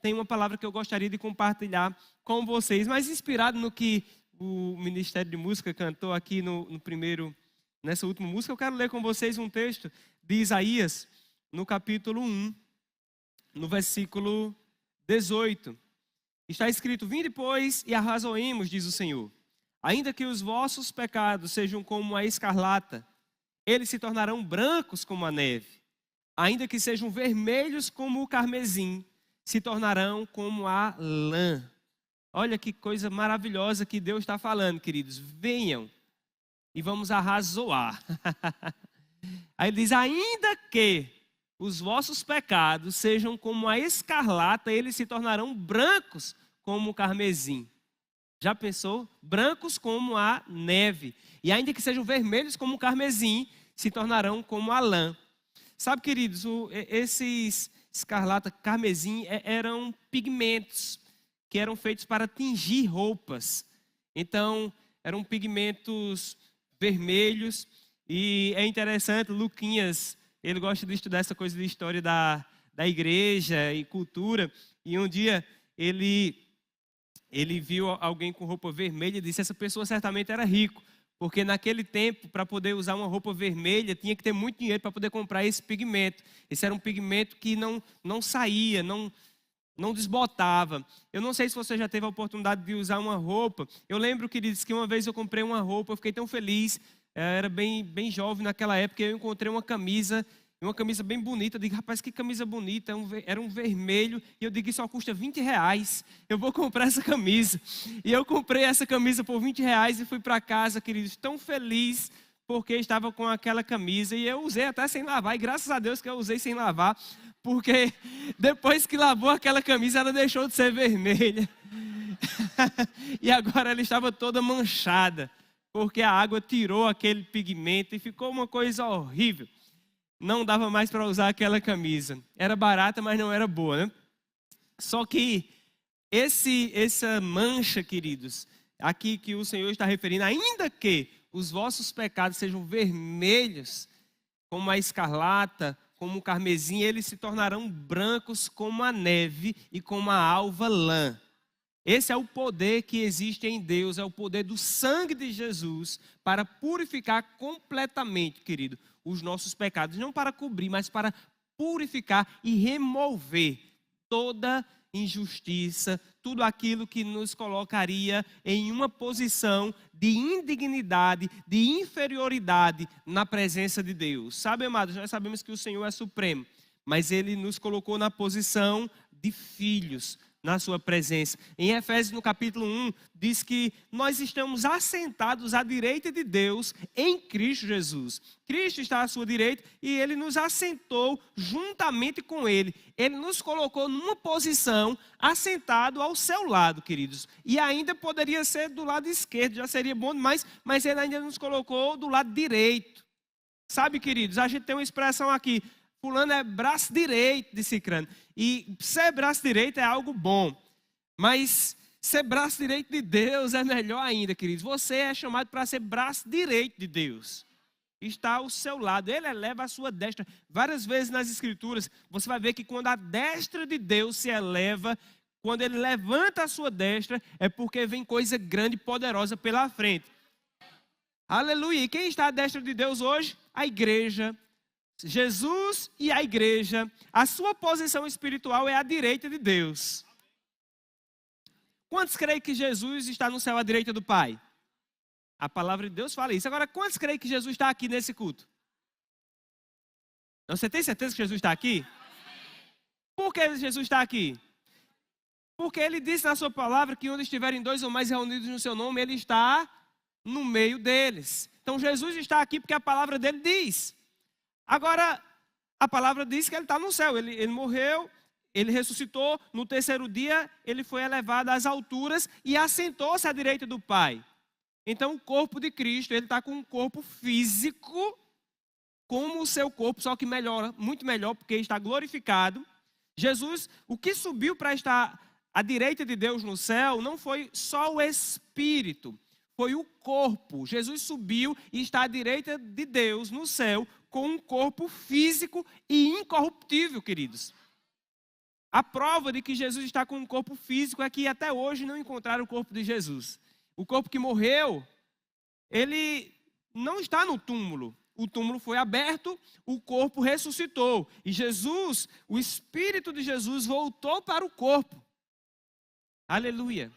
tem uma palavra que eu gostaria de compartilhar com vocês, mas inspirado no que o Ministério de Música cantou aqui nessa última música, eu quero ler com vocês um texto de Isaías, no capítulo 1, no versículo 18. Está escrito: vinde, pois, e arrazoemos, diz o Senhor. Ainda que os vossos pecados sejam como a escarlata, eles se tornarão brancos como a neve. Ainda que sejam vermelhos como o carmesim, se tornarão como a lã. Olha que coisa maravilhosa que Deus está falando, queridos. Venham e vamos arrazoar. Aí ele diz: ainda que os vossos pecados sejam como a escarlata, eles se tornarão brancos como o carmesim. Já pensou? Brancos como a neve. E ainda que sejam vermelhos como o carmesim, se tornarão como a lã. Sabe, queridos, esses escarlata, carmesim eram pigmentos que eram feitos para tingir roupas. Então, eram pigmentos vermelhos. E é interessante, Luquinhas, ele gosta de estudar essa coisa de história da igreja e cultura. E um dia ele viu alguém com roupa vermelha e disse: essa pessoa certamente era rico. Porque naquele tempo, para poder usar uma roupa vermelha, tinha que ter muito dinheiro para poder comprar esse pigmento. Esse era um pigmento que não saía, não desbotava. Eu não sei se você já teve a oportunidade de usar uma roupa. Eu lembro que disse que uma vez eu comprei uma roupa, eu fiquei tão feliz. Eu era bem jovem naquela época, eu encontrei uma camisa bem bonita. Eu digo: rapaz, que camisa bonita, era um vermelho. E eu digo: isso só custa R$20, eu vou comprar essa camisa. E eu comprei essa camisa por R$20 e fui para casa, queridos, tão feliz, porque estava com aquela camisa. E eu usei até sem lavar, e graças a Deus que eu usei sem lavar, porque depois que lavou aquela camisa, ela deixou de ser vermelha. E agora ela estava toda manchada, porque a água tirou aquele pigmento e ficou uma coisa horrível. Não dava mais para usar aquela camisa. Era barata, mas não era boa, né? Só que essa mancha, queridos, aqui que o Senhor está referindo, ainda que os vossos pecados sejam vermelhos, como a escarlata, como o carmesim, eles se tornarão brancos como a neve e como a alva lã. Esse é o poder que existe em Deus, é o poder do sangue de Jesus para purificar completamente, querido, os nossos pecados. Não para cobrir, mas para purificar e remover toda injustiça, tudo aquilo que nos colocaria em uma posição de indignidade, de inferioridade na presença de Deus. Sabe, amados, nós sabemos que o Senhor é supremo, mas Ele nos colocou na posição de filhos na sua presença. Em Efésios, no capítulo 1, diz que nós estamos assentados à direita de Deus em Cristo Jesus. Cristo está à sua direita e Ele nos assentou juntamente com Ele. Ele nos colocou numa posição assentado ao seu lado, queridos. E ainda poderia ser do lado esquerdo, já seria bom demais, mas Ele ainda nos colocou do lado direito. Sabe, queridos, a gente tem uma expressão aqui: fulano é braço direito de cicrano. E ser braço direito é algo bom, mas ser braço direito de Deus é melhor ainda, queridos. Você é chamado para ser braço direito de Deus. Está ao seu lado, Ele eleva a sua destra. Várias vezes nas Escrituras, você vai ver que quando a destra de Deus se eleva, quando Ele levanta a sua destra, é porque vem coisa grande e poderosa pela frente. Aleluia! E quem está à destra de Deus hoje? A igreja. Jesus e a igreja, a sua posição espiritual é à direita de Deus. Quantos creem que Jesus está no céu à direita do Pai? A palavra de Deus fala isso. Agora, quantos creem que Jesus está aqui nesse culto? Você tem certeza que Jesus está aqui? Por que Jesus está aqui? Porque Ele disse na sua palavra que onde estiverem dois ou mais reunidos no seu nome, Ele está no meio deles. Então Jesus está aqui porque a palavra dele diz. Agora, a palavra diz que Ele está no céu. Ele morreu, Ele ressuscitou. No terceiro dia, Ele foi elevado às alturas e assentou-se à direita do Pai. Então, o corpo de Cristo, Ele está com um corpo físico, como o seu corpo, só que melhor, muito melhor, porque está glorificado. Jesus, o que subiu para estar à direita de Deus no céu, não foi só o Espírito, foi o corpo. Jesus subiu e está à direita de Deus no céu, com um corpo físico e incorruptível, queridos. A prova de que Jesus está com um corpo físico é que até hoje não encontraram o corpo de Jesus. O corpo que morreu, ele não está no túmulo. O túmulo foi aberto, o corpo ressuscitou. E Jesus, o Espírito de Jesus voltou para o corpo. Aleluia.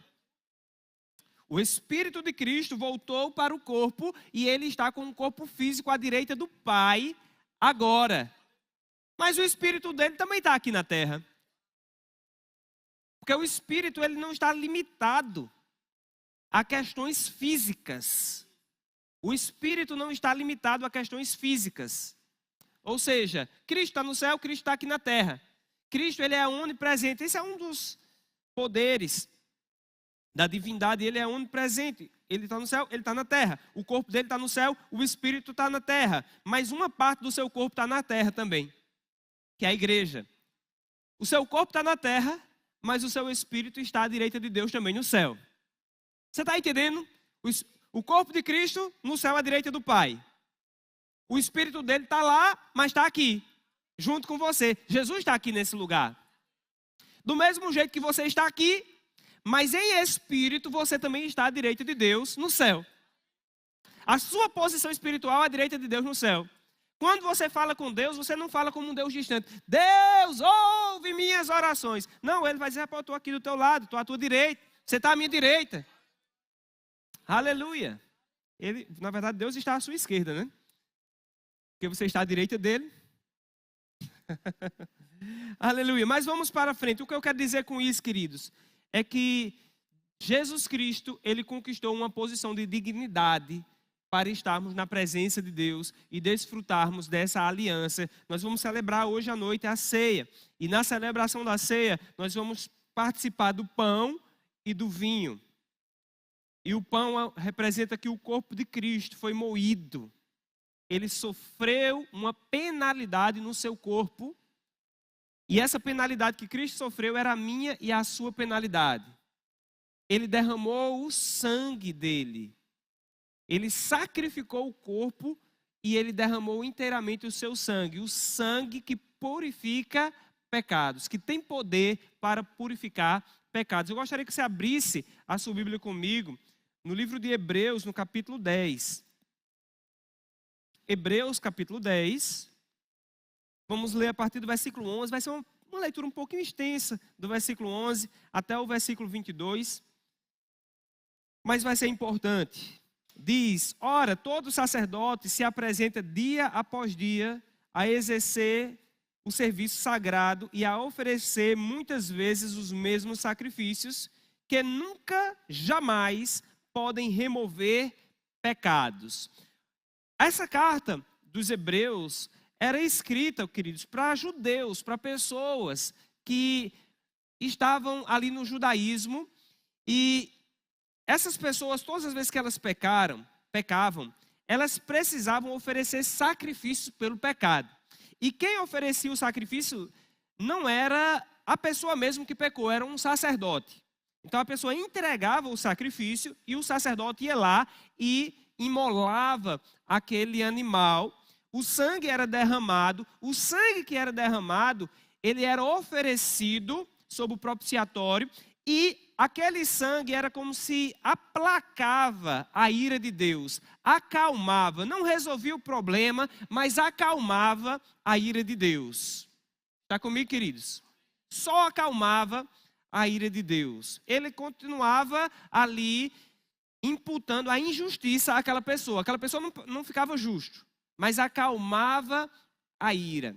O Espírito de Cristo voltou para o corpo e ele está com um corpo físico à direita do Pai agora. Mas o Espírito dele também está aqui na terra. Porque o Espírito ele não está limitado a questões físicas. O Espírito não está limitado a questões físicas. Ou seja, Cristo está no céu, Cristo está aqui na terra. Cristo ele é onipresente. Esse é um dos poderes da divindade, ele é onipresente. Ele está no céu, ele está na terra. O corpo dele está no céu, o Espírito está na terra. Mas uma parte do seu corpo está na terra também, que é a igreja. O seu corpo está na terra, mas o seu Espírito está à direita de Deus também no céu. Você está entendendo? O corpo de Cristo no céu à direita do Pai. O Espírito dele está lá, mas está aqui, junto com você. Jesus está aqui nesse lugar. Do mesmo jeito que você está aqui, mas em espírito você também está à direita de Deus no céu. A sua posição espiritual é à direita de Deus no céu. Quando você fala com Deus, você não fala como um Deus distante. Deus, ouve minhas orações. Não, ele vai dizer, eu estou aqui do teu lado, estou à tua direita. Você está à minha direita. Aleluia. Na verdade, Deus está à sua esquerda, né? Porque você está à direita dele. Aleluia. Mas vamos para frente. O que eu quero dizer com isso, queridos, é que Jesus Cristo, ele conquistou uma posição de dignidade para estarmos na presença de Deus e desfrutarmos dessa aliança. Nós vamos celebrar hoje à noite a ceia. E na celebração da ceia, nós vamos participar do pão e do vinho. E o pão representa que o corpo de Cristo foi moído. Ele sofreu uma penalidade no seu corpo. E essa penalidade que Cristo sofreu era a minha e a sua penalidade. Ele derramou o sangue dele. Ele sacrificou o corpo e ele derramou inteiramente o seu sangue. O sangue que purifica pecados, que tem poder para purificar pecados. Eu gostaria que você abrisse a sua Bíblia comigo no livro de Hebreus, no capítulo 10. Hebreus, capítulo 10. Vamos ler a partir do versículo 11. Vai ser uma leitura um pouquinho extensa, do versículo 11 até o versículo 22. Mas vai ser importante. Diz, ora, todo sacerdote se apresenta dia após dia a exercer o serviço sagrado e a oferecer muitas vezes os mesmos sacrifícios que nunca, jamais podem remover pecados. Essa carta dos Hebreus era escrita, queridos, para judeus, para pessoas que estavam ali no judaísmo. E essas pessoas, todas as vezes que elas pecavam, elas precisavam oferecer sacrifícios pelo pecado. E quem oferecia o sacrifício não era a pessoa mesmo que pecou, era um sacerdote. Então a pessoa entregava o sacrifício e o sacerdote ia lá e imolava aquele animal. O sangue era derramado, o sangue que era derramado, ele era oferecido sob o propiciatório e aquele sangue era como se aplacava a ira de Deus, acalmava, não resolvia o problema, mas acalmava a ira de Deus. Está comigo, queridos? Só acalmava a ira de Deus. Ele continuava ali imputando a injustiça àquela pessoa. Aquela pessoa não ficava justo, mas acalmava a ira.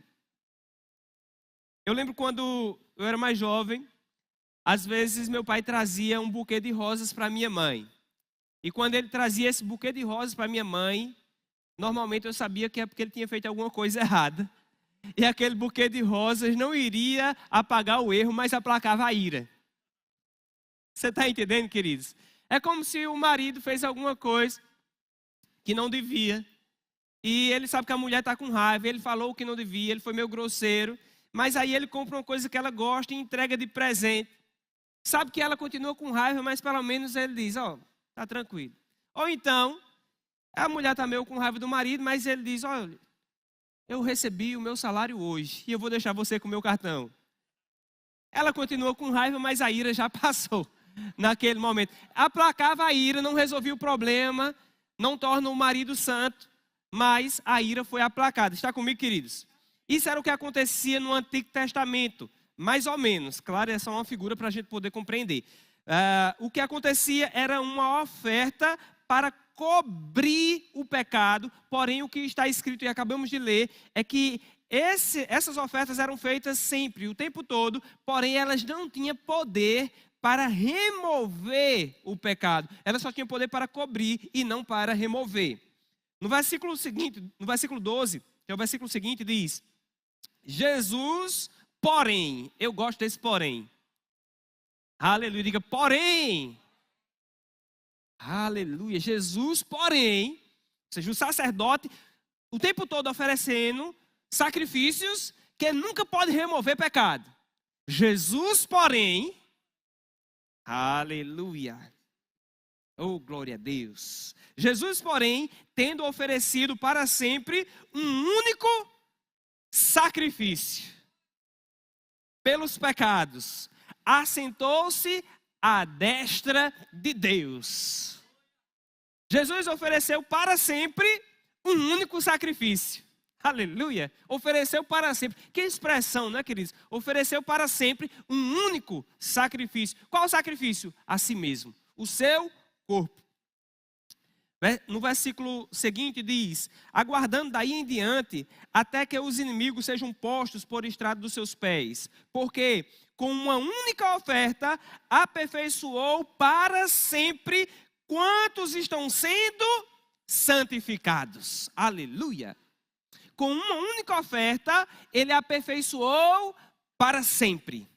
Eu lembro quando eu era mais jovem, às vezes meu pai trazia um buquê de rosas para minha mãe. E quando ele trazia esse buquê de rosas para minha mãe, normalmente eu sabia que é porque ele tinha feito alguma coisa errada. E aquele buquê de rosas não iria apagar o erro, mas aplacava a ira. Você está entendendo, queridos? É como se o marido fez alguma coisa que não devia. E ele sabe que a mulher está com raiva, ele falou o que não devia, ele foi meio grosseiro. Mas aí ele compra uma coisa que ela gosta e entrega de presente. Sabe que ela continua com raiva, mas pelo menos ele diz, tá tranquilo. Ou então, a mulher está meio com raiva do marido, mas ele diz, olha, eu recebi o meu salário hoje e eu vou deixar você com o meu cartão. ela continua com raiva, mas a ira já passou naquele momento. Aplacava a ira, não resolvia o problema, não torna o marido santo, mas a ira foi aplacada. Está comigo, queridos? Isso era o que acontecia no Antigo Testamento, mais ou menos. Claro, essa é uma figura para a gente poder compreender. O que acontecia era uma oferta para cobrir o pecado, porém o que está escrito e acabamos de ler é que essas ofertas eram feitas sempre, o tempo todo, porém elas não tinham poder para remover o pecado. Elas só tinham poder para cobrir e não para remover. No versículo seguinte, no versículo 12, que é o versículo seguinte, diz: Jesus, porém, eu gosto desse porém. Aleluia, diga porém. Aleluia, Jesus, porém, ou seja, o sacerdote, o tempo todo oferecendo sacrifícios que nunca pode remover pecado. Jesus, porém, aleluia, oh glória a Deus. Jesus, porém, tendo oferecido para sempre um único sacrifício pelos pecados, assentou-se à destra de Deus. Jesus ofereceu para sempre um único sacrifício. Aleluia. Ofereceu para sempre. Que expressão, né, queridos? Ofereceu para sempre um único sacrifício. Qual o sacrifício? A si mesmo. O seu corpo. No versículo seguinte diz: aguardando daí em diante, até que os inimigos sejam postos por estrado dos seus pés. Porque com uma única oferta, aperfeiçoou para sempre quantos estão sendo santificados. Aleluia. Com uma única oferta, ele aperfeiçoou para sempre.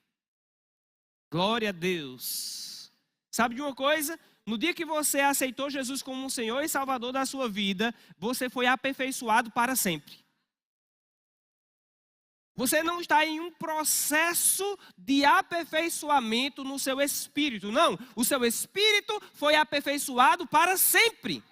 Glória a Deus. Sabe de uma coisa? No dia que você aceitou Jesus como o Senhor e Salvador da sua vida, você foi aperfeiçoado para sempre. Você não está em um processo de aperfeiçoamento no seu espírito, não. O seu espírito foi aperfeiçoado para sempre.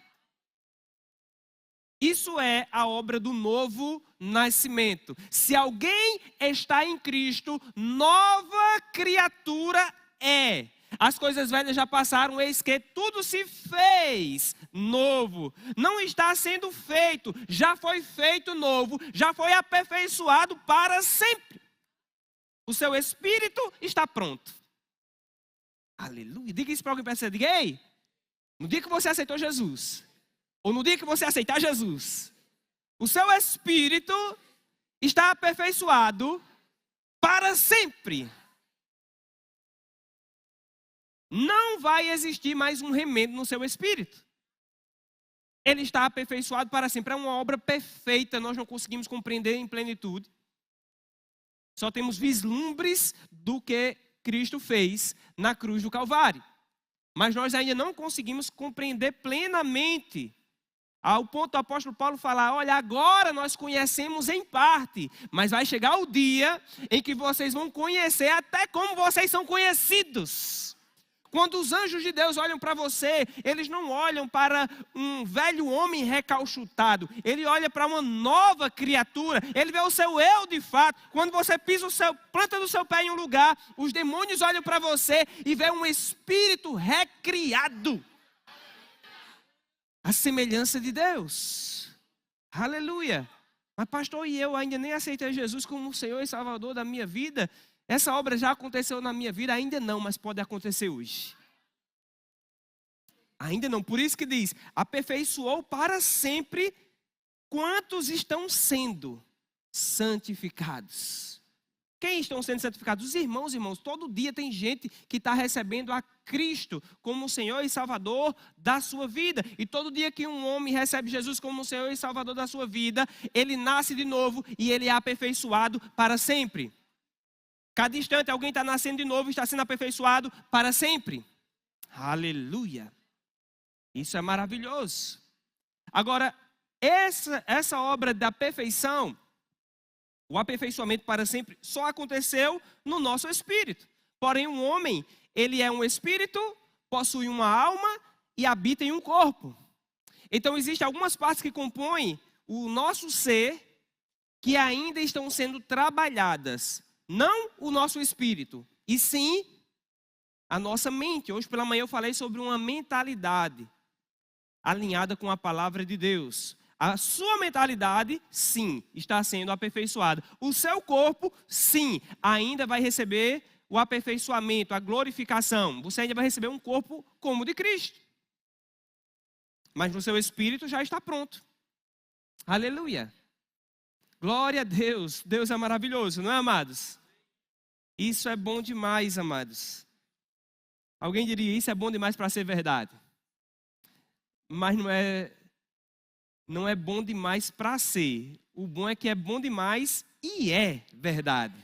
Isso é a obra do novo nascimento. Se alguém está em Cristo, nova criatura é. As coisas velhas já passaram, eis que tudo se fez novo. Não está sendo feito, já foi feito novo, já foi aperfeiçoado para sempre. O seu espírito está pronto. Aleluia. Diga isso para alguém perto, diga: ei, no dia que você aceitou Jesus, ou no dia que você aceitar Jesus, o seu espírito está aperfeiçoado para sempre. Não vai existir mais um remendo no seu espírito. Ele está aperfeiçoado para sempre. É uma obra perfeita, nós não conseguimos compreender em plenitude. Só temos vislumbres do que Cristo fez na cruz do Calvário. Mas nós ainda não conseguimos compreender plenamente. Ao ponto do apóstolo Paulo falar: olha, agora nós conhecemos em parte, mas vai chegar o dia em que vocês vão conhecer até como vocês são conhecidos. Quando os anjos de Deus olham para você, eles não olham para um velho homem recalchutado. Ele olha para uma nova criatura. Ele vê o seu eu de fato. Quando você planta do seu pé em um lugar, os demônios olham para você e vê um espírito recriado. A semelhança de Deus. Aleluia. Mas pastor, e eu ainda nem aceitei Jesus como o Senhor e Salvador da minha vida? Essa obra já aconteceu na minha vida? Ainda não, mas pode acontecer hoje. Ainda não, por isso que diz: aperfeiçoou para sempre quantos estão sendo santificados. Quem estão sendo santificados? Os irmãos, todo dia tem gente que está recebendo a Cristo como o Senhor e Salvador da sua vida. E todo dia que um homem recebe Jesus como o Senhor e Salvador da sua vida, ele nasce de novo e ele é aperfeiçoado para sempre. Cada instante alguém está nascendo de novo e está sendo aperfeiçoado para sempre. Aleluia. Isso é maravilhoso. Agora, essa obra da perfeição, o aperfeiçoamento para sempre, só aconteceu no nosso espírito. Porém, um homem, ele é um espírito, possui uma alma e habita em um corpo. Então, existem algumas partes que compõem o nosso ser que ainda estão sendo trabalhadas. Não o nosso espírito, e sim a nossa mente. Hoje pela manhã eu falei sobre uma mentalidade alinhada com a palavra de Deus. A sua mentalidade, sim, está sendo aperfeiçoada. O seu corpo, sim, ainda vai receber o aperfeiçoamento, a glorificação. Você ainda vai receber um corpo como o de Cristo. Mas o seu espírito já está pronto. Aleluia. Glória a Deus. Deus é maravilhoso, não é, amados? Isso é bom demais, amados. Alguém diria, isso é bom demais para ser verdade. Mas não é bom demais para ser. O bom é que é bom demais e é verdade.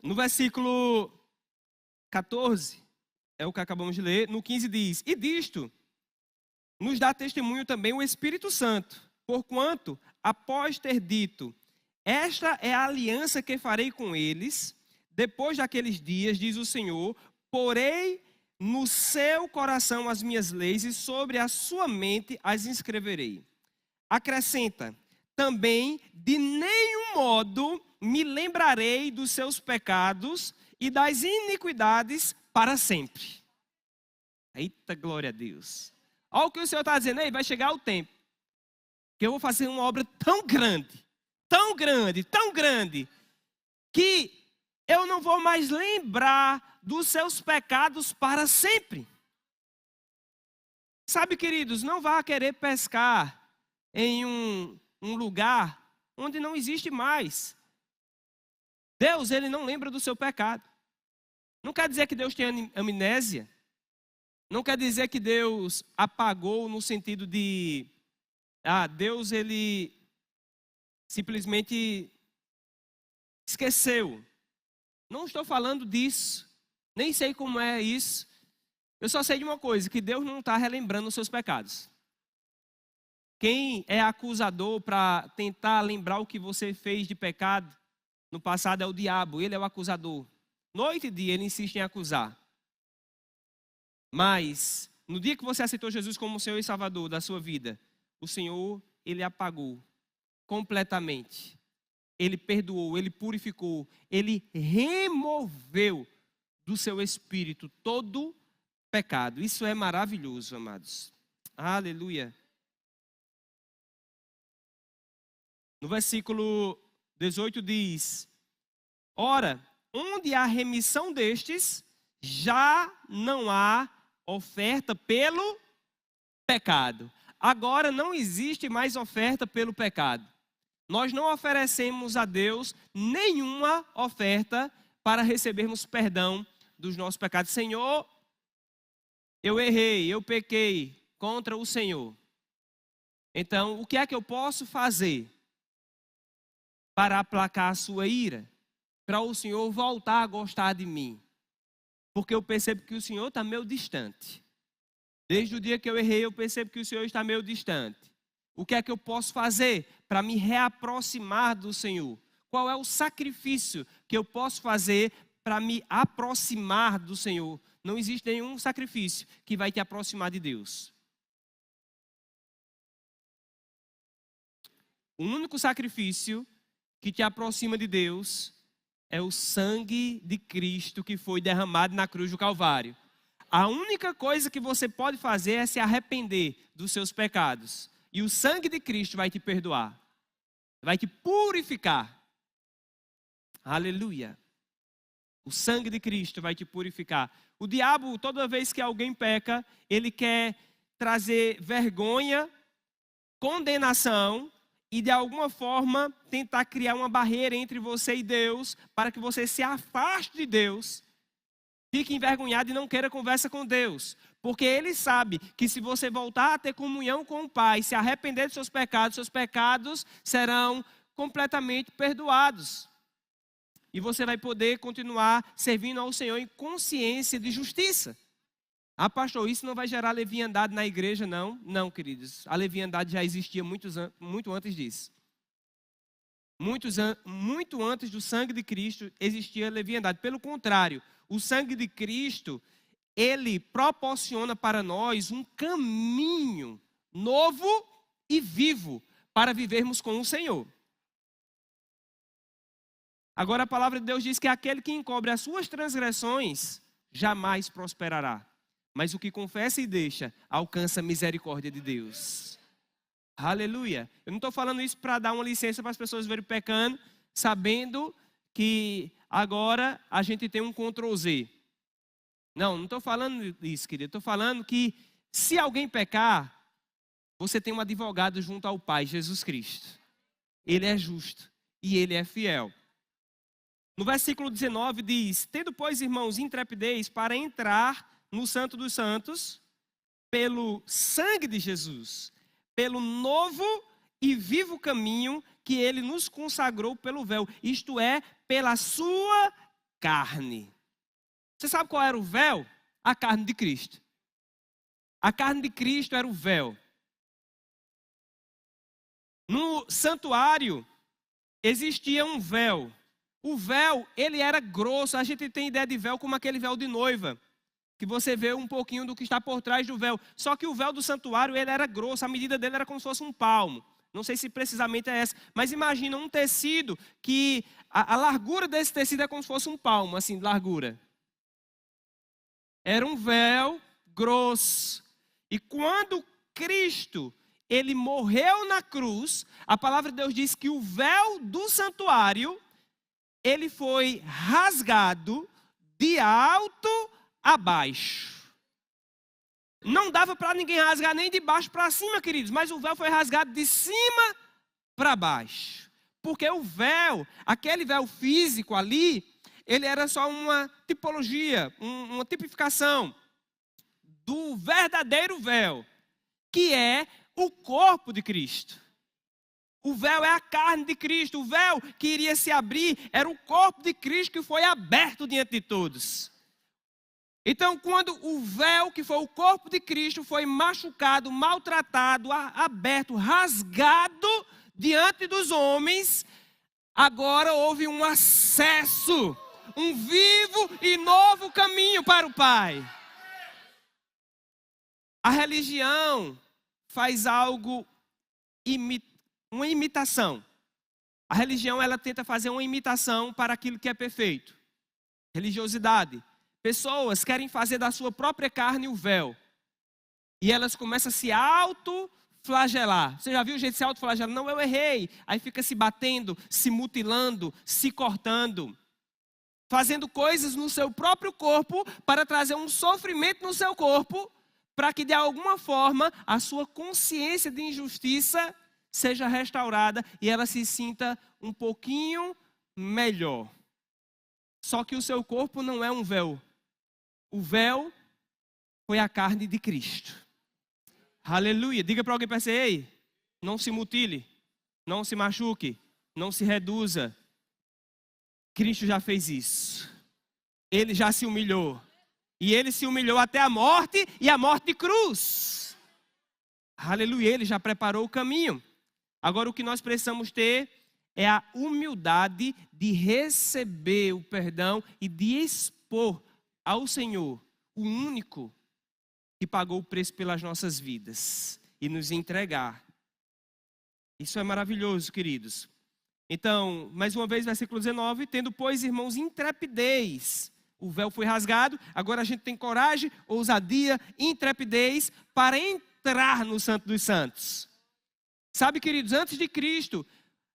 No versículo 14, é o que acabamos de ler, no 15 diz: e disto nos dá testemunho também o Espírito Santo, porquanto, após ter dito, esta é a aliança que farei com eles, depois daqueles dias, diz o Senhor, porei no seu coração as minhas leis e sobre a sua mente as inscreverei. Acrescenta, também de nenhum modo me lembrarei dos seus pecados e das iniquidades para sempre. Eita, glória a Deus. Olha o que o Senhor está dizendo aí, vai chegar o tempo que eu vou fazer uma obra tão grande, tão grande, tão grande, que eu não vou mais lembrar dos seus pecados para sempre. Sabe, queridos, não vá querer pescar em um lugar onde não existe mais. Deus, ele não lembra do seu pecado. Não quer dizer que Deus tem amnésia. Não quer dizer que Deus apagou no sentido de, Deus ele simplesmente esqueceu. Não estou falando disso. Nem sei como é isso. Eu só sei de uma coisa, que Deus não está relembrando os seus pecados. Quem é acusador para tentar lembrar o que você fez de pecado no passado é o diabo. Ele é o acusador. Noite e dia ele insiste em acusar. Mas, no dia que você aceitou Jesus como Senhor e Salvador da sua vida, o Senhor, ele apagou completamente. Ele perdoou, ele purificou, ele removeu do seu espírito todo pecado. Isso é maravilhoso, amados. Aleluia. No versículo 18 diz: ora, onde há remissão destes, já não há oferta pelo pecado. Agora não existe mais oferta pelo pecado. Nós não oferecemos a Deus nenhuma oferta para recebermos perdão dos nossos pecados. Senhor, eu errei, eu pequei contra o Senhor. Então, o que é que eu posso fazer para aplacar a sua ira? Para o Senhor voltar a gostar de mim? Porque eu percebo que o Senhor está meio distante. Desde o dia que eu errei, eu percebo que o Senhor está meio distante. O que é que eu posso fazer para me reaproximar do Senhor? Qual é o sacrifício que eu posso fazer para me aproximar do Senhor? Não existe nenhum sacrifício que vai te aproximar de Deus. O único sacrifício que te aproxima de Deus é o sangue de Cristo que foi derramado na cruz do Calvário. A única coisa que você pode fazer é se arrepender dos seus pecados. E o sangue de Cristo vai te perdoar. Vai te purificar. Aleluia. O sangue de Cristo vai te purificar. O diabo, toda vez que alguém peca, ele quer trazer vergonha, condenação e de alguma forma tentar criar uma barreira entre você e Deus, para que você se afaste de Deus, fique envergonhado e não queira conversa com Deus. Porque ele sabe que se você voltar a ter comunhão com o Pai, se arrepender dos seus pecados serão completamente perdoados. E você vai poder continuar servindo ao Senhor em consciência de justiça. Pastor, isso não vai gerar leviandade na igreja, não? Não, queridos. A leviandade já existia muito antes disso. Muito antes do sangue de Cristo existia leviandade. Pelo contrário, o sangue de Cristo, ele proporciona para nós um caminho novo e vivo para vivermos com o Senhor. Agora a palavra de Deus diz que aquele que encobre as suas transgressões jamais prosperará. Mas o que confessa e deixa, alcança a misericórdia de Deus. Aleluia. Eu não estou falando isso para dar uma licença para as pessoas verem pecando, sabendo que agora a gente tem um Ctrl+Z. Não estou falando isso, querido. Estou falando que se alguém pecar, você tem um advogado junto ao Pai, Jesus Cristo. Ele é justo e Ele é fiel. No versículo 19 diz: tendo, pois, irmãos, intrepidez para entrar no Santo dos Santos, pelo sangue de Jesus, pelo novo e vivo caminho que Ele nos consagrou pelo véu, isto é, pela sua carne. Você sabe qual era o véu? A carne de Cristo. A carne de Cristo era o véu. No santuário existia um véu. O véu, ele era grosso. A gente tem ideia de véu como aquele véu de noiva, que você vê um pouquinho do que está por trás do véu. Só que o véu do santuário, ele era grosso. A medida dele era como se fosse um palmo. Não sei se precisamente é essa. Mas imagina um tecido que a largura desse tecido é como se fosse um palmo, assim, de largura. Era um véu grosso. E quando Cristo, ele morreu na cruz, a palavra de Deus diz que o véu do santuário, ele foi rasgado de alto a baixo. Não dava para ninguém rasgar nem de baixo para cima, queridos, mas o véu foi rasgado de cima para baixo. Porque o véu, aquele véu físico ali, ele era só uma tipologia, uma tipificação do verdadeiro véu, que é o corpo de Cristo. O véu é a carne de Cristo. O véu que iria se abrir era o corpo de Cristo que foi aberto diante de todos. Então, quando o véu, que foi o corpo de Cristo, foi machucado, maltratado, aberto, rasgado diante dos homens, agora houve um acesso, um vivo e novo caminho para o Pai. A religião faz algo uma imitação. A religião, ela tenta fazer uma imitação para aquilo que é perfeito. Religiosidade. Pessoas querem fazer da sua própria carne o véu. E elas começam a se autoflagelar. Você já viu o jeito de se autoflagelar? Não, eu errei. Aí fica se batendo, se mutilando, se cortando. Fazendo coisas no seu próprio corpo para trazer um sofrimento no seu corpo, para que de alguma forma a sua consciência de injustiça seja restaurada e ela se sinta um pouquinho melhor. Só que o seu corpo não é um véu. O véu foi a carne de Cristo. Aleluia. Diga para alguém, pense, ei, não se mutile, não se machuque, não se reduza. Cristo já fez isso. Ele já se humilhou. E ele se humilhou até a morte e a morte de cruz. Aleluia. Ele já preparou o caminho. Agora o que nós precisamos ter é a humildade de receber o perdão e de expor ao Senhor, o único que pagou o preço pelas nossas vidas, e nos entregar. Isso é maravilhoso, queridos. Então, mais uma vez, versículo 19, tendo, pois, irmãos, intrepidez. O véu foi rasgado, agora a gente tem coragem, ousadia, intrepidez para entrar no Santo dos Santos. Sabe, queridos, antes de Cristo,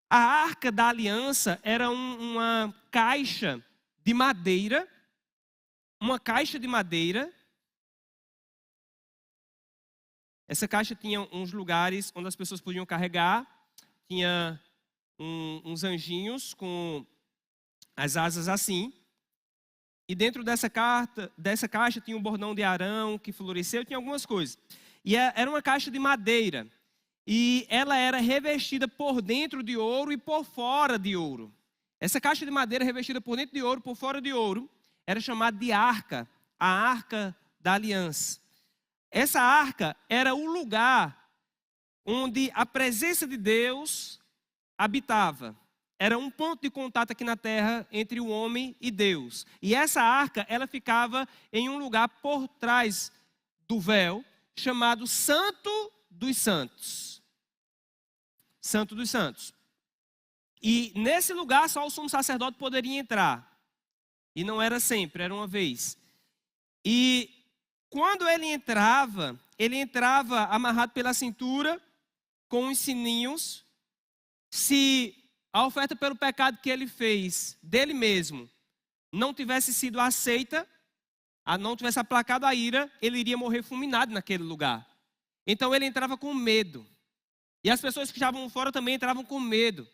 a Arca da Aliança era uma caixa de madeira. Uma caixa de madeira. Essa caixa tinha uns lugares onde as pessoas podiam carregar. Tinha uns anjinhos com as asas assim. E dentro dessa caixa tinha um bordão de Arão que floresceu. Tinha algumas coisas. E era uma caixa de madeira. E ela era revestida por dentro de ouro e por fora de ouro. Essa caixa de madeira revestida por dentro de ouro, por fora de ouro, era chamada de arca, a Arca da Aliança. Essa arca era o lugar onde a presença de Deus habitava. Era um ponto de contato aqui na terra entre o homem e Deus. E essa arca, ela ficava em um lugar por trás do véu, chamado Santo dos Santos. Santo dos Santos. E nesse lugar só o sumo sacerdote poderia entrar. E não era sempre, era uma vez. E quando ele entrava amarrado pela cintura, com os sininhos. Se a oferta pelo pecado que ele fez dele mesmo não tivesse sido aceita, não tivesse aplacado a ira, ele iria morrer fulminado naquele lugar. Então ele entrava com medo. E as pessoas que estavam fora também entravam com medo.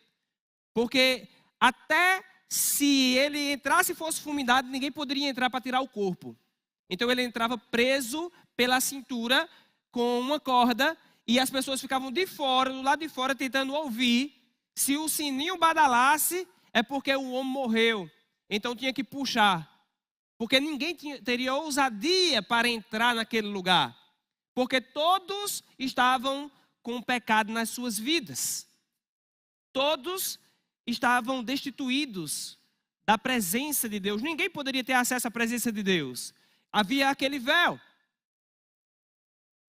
Porque até se ele entrasse e fosse fulminado, ninguém poderia entrar para tirar o corpo. Então ele entrava preso pela cintura com uma corda e as pessoas ficavam de fora, do lado de fora, tentando ouvir. Se o sininho badalasse, é porque o homem morreu. Então tinha que puxar. Porque ninguém teria ousadia para entrar naquele lugar. Porque todos estavam com pecado nas suas vidas. Todos estavam destituídos da presença de Deus. Ninguém poderia ter acesso à presença de Deus. Havia aquele véu.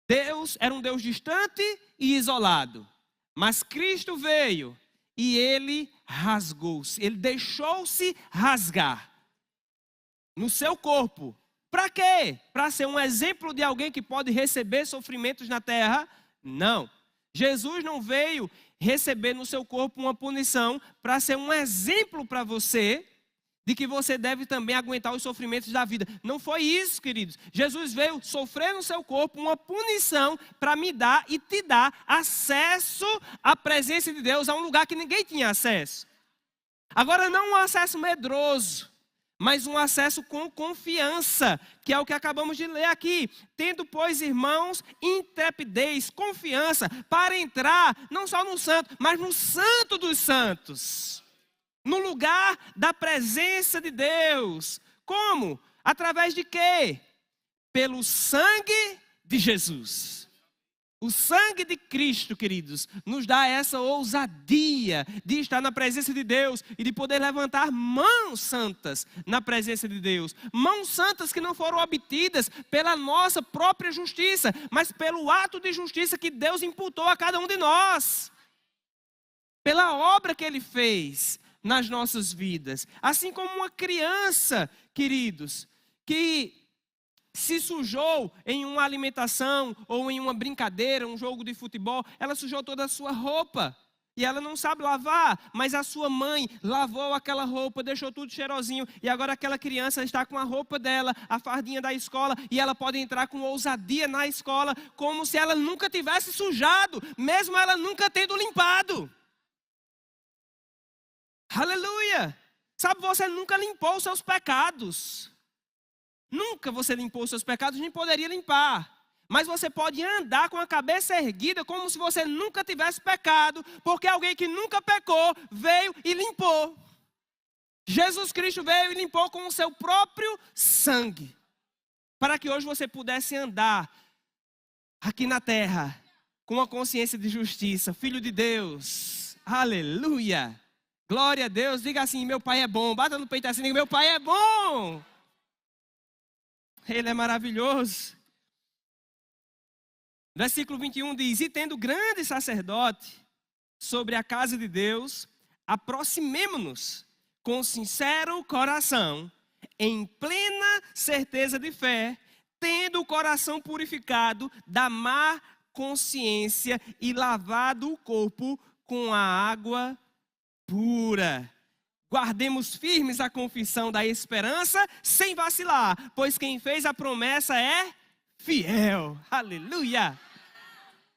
Deus era um Deus distante e isolado. Mas Cristo veio e ele rasgou-se. Ele deixou-se rasgar no seu corpo. Para quê? Para ser um exemplo de alguém que pode receber sofrimentos na terra? Não. Jesus não veio receber no seu corpo uma punição para ser um exemplo para você de que você deve também aguentar os sofrimentos da vida. Não foi isso, queridos. Jesus veio sofrer no seu corpo uma punição para me dar e te dar acesso à presença de Deus, a um lugar que ninguém tinha acesso. Agora, não um acesso medroso, mas um acesso com confiança, que é o que acabamos de ler aqui. Tendo, pois, irmãos, intrepidez, confiança, para entrar, não só no santo, mas no santo dos santos. No lugar da presença de Deus. Como? Através de quê? Pelo sangue de Jesus. O sangue de Cristo, queridos, nos dá essa ousadia de estar na presença de Deus e de poder levantar mãos santas na presença de Deus. Mãos santas que não foram obtidas pela nossa própria justiça, mas pelo ato de justiça que Deus imputou a cada um de nós. Pela obra que Ele fez nas nossas vidas. Assim como uma criança, queridos, que se sujou em uma alimentação ou em uma brincadeira, um jogo de futebol, ela sujou toda a sua roupa. E ela não sabe lavar, mas a sua mãe lavou aquela roupa, deixou tudo cheirosinho. E agora aquela criança está com a roupa dela, a fardinha da escola, e ela pode entrar com ousadia na escola, como se ela nunca tivesse sujado, mesmo ela nunca tendo limpado. Aleluia! Sabe, você nunca limpou os seus pecados. Nunca você limpou os seus pecados, nem poderia limpar. Mas você pode andar com a cabeça erguida como se você nunca tivesse pecado, porque alguém que nunca pecou veio e limpou. Jesus Cristo veio e limpou com o seu próprio sangue, para que hoje você pudesse andar aqui na terra com a consciência de justiça, filho de Deus. Aleluia! Glória a Deus, diga assim, meu Pai é bom. Bata no peito assim, diga, meu Pai é bom. Ele é maravilhoso. Versículo 21 diz, e tendo grande sacerdote sobre a casa de Deus, aproximemo-nos com sincero coração, em plena certeza de fé, tendo o coração purificado da má consciência e lavado o corpo com a água pura. Guardemos firmes a confissão da esperança sem vacilar, pois quem fez a promessa é fiel. Aleluia!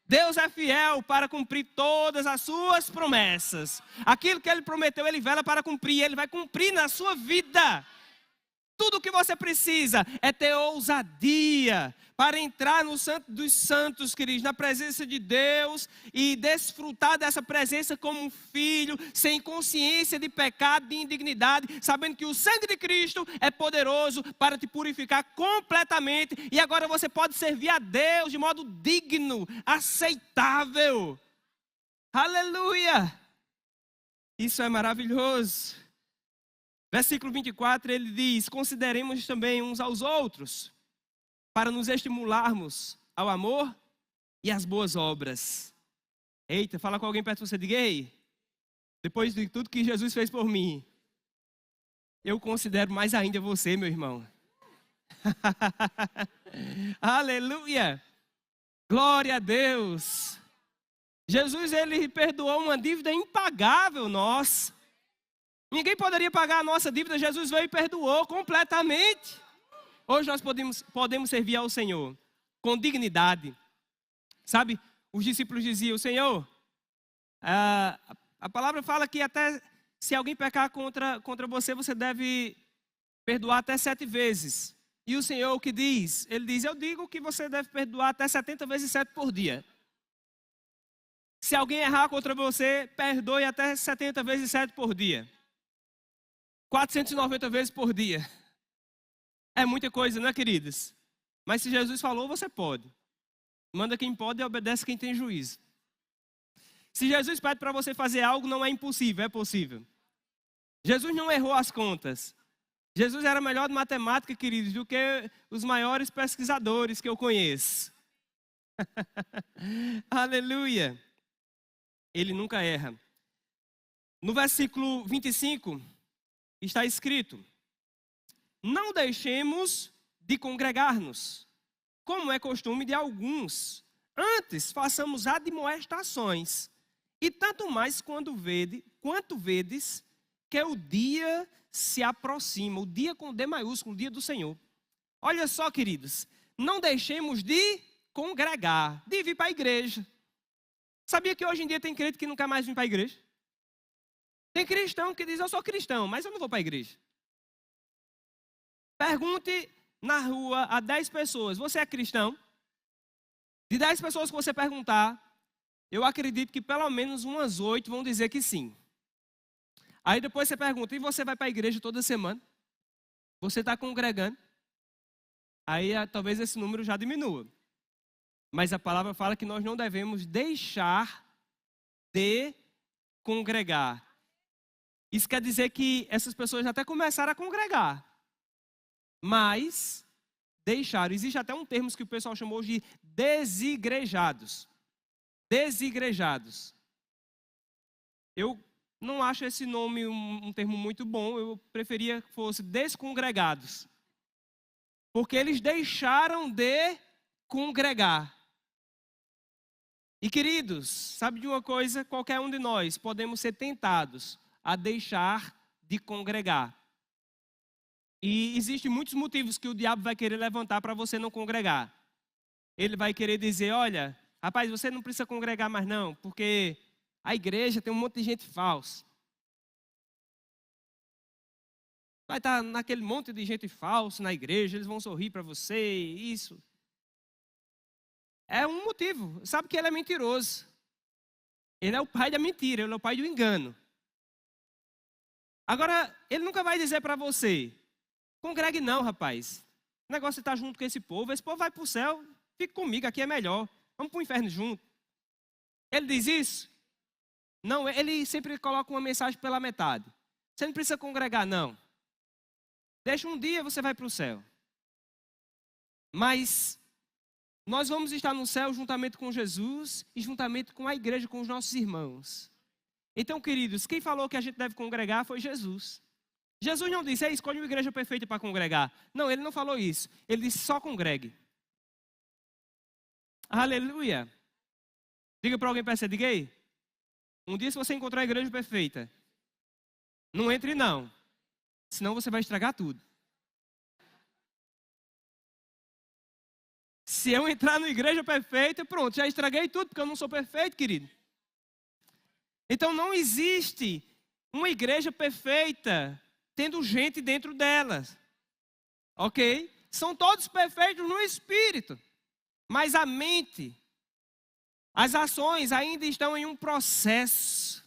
Deus é fiel para cumprir todas as suas promessas. Aquilo que Ele prometeu, Ele vela para cumprir. Ele vai cumprir na sua vida. Tudo o que você precisa é ter ousadia para entrar no Santo dos Santos, queridos, na presença de Deus e desfrutar dessa presença como um filho, sem consciência de pecado, de indignidade, sabendo que o sangue de Cristo é poderoso para te purificar completamente e agora você pode servir a Deus de modo digno, aceitável. Aleluia! Isso é maravilhoso. Versículo 24, ele diz, consideremos também uns aos outros, para nos estimularmos ao amor e às boas obras. Eita, fala com alguém perto de você, diga, ei, Depois de tudo que Jesus fez por mim, eu considero mais ainda você, meu irmão. Aleluia! Glória a Deus! Jesus, ele perdoou uma dívida impagável nossa. Ninguém poderia pagar a nossa dívida, Jesus veio e perdoou completamente. Hoje nós podemos servir ao Senhor com dignidade. Sabe, os discípulos diziam, Senhor, a palavra fala que até se alguém pecar contra você, você deve perdoar até 7 vezes. E o Senhor o que diz? Ele diz, eu digo que você deve perdoar até 70 vezes 7 por dia. Se alguém errar contra você, perdoe até 70 vezes 7 por dia. 490 vezes por dia. É muita coisa, não é, queridos? Mas se Jesus falou, você pode. Manda quem pode e obedece quem tem juízo. Se Jesus pede para você fazer algo, não é impossível, é possível. Jesus não errou as contas. Jesus era melhor de matemática, queridos, do que os maiores pesquisadores que eu conheço. Aleluia. Ele nunca erra. No versículo 25, está escrito, não deixemos de congregar-nos, como é costume de alguns. Antes, façamos admoestações. E tanto mais quanto vedes que o dia se aproxima, o dia com D maiúsculo, o dia do Senhor. Olha só, queridos, não deixemos de congregar, de vir para a igreja. Sabia que hoje em dia tem crente que não quer mais vir para a igreja? Tem cristão que diz, eu sou cristão, mas eu não vou para a igreja. Pergunte na rua a 10 pessoas, você é cristão? De 10 pessoas que você perguntar, eu acredito que pelo menos umas 8 vão dizer que sim. Aí depois você pergunta, e você vai para a igreja toda semana? Você está congregando? Aí talvez esse número já diminua. Mas a palavra fala que nós não devemos deixar de congregar. Isso quer dizer que essas pessoas até começaram a congregar. Mas deixaram. Existe até um termo que o pessoal chamou de desigrejados. Desigrejados. Eu não acho esse nome um termo muito bom. Eu preferia que fosse descongregados. Porque eles deixaram de congregar. E queridos, sabe de uma coisa? Qualquer um de nós podemos ser tentados a deixar de congregar. E existem muitos motivos que o diabo vai querer levantar para você não congregar. Ele vai querer dizer, olha, rapaz, você não precisa congregar mais não, porque a igreja tem um monte de gente falsa. Vai estar naquele monte de gente falsa na igreja, eles vão sorrir para você, isso. É um motivo. Sabe que ele é mentiroso. Ele é o pai da mentira, ele é o pai do engano. Agora, ele nunca vai dizer para você, congregue não, rapaz. O negócio é estar junto com esse povo vai para o céu, fique comigo, aqui é melhor. Vamos para o inferno junto. Ele diz isso? Não, ele sempre coloca uma mensagem pela metade. Você não precisa congregar, não. Deixa um dia, você vai para o céu. Mas nós vamos estar no céu juntamente com Jesus e juntamente com a igreja, com os nossos irmãos. Então, queridos, quem falou que a gente deve congregar foi Jesus. Jesus não disse, escolhe uma igreja perfeita para congregar. Não, ele não falou isso. Ele disse, só congregue. Aleluia. Diga para alguém, diga aí. Um dia se você encontrar a igreja perfeita, não entre não. Senão você vai estragar tudo. Se eu entrar na igreja perfeita, pronto, já estraguei tudo, porque eu não sou perfeito, querido. Então não existe uma igreja perfeita tendo gente dentro dela. Ok? São todos perfeitos no espírito. Mas a mente, as ações ainda estão em um processo.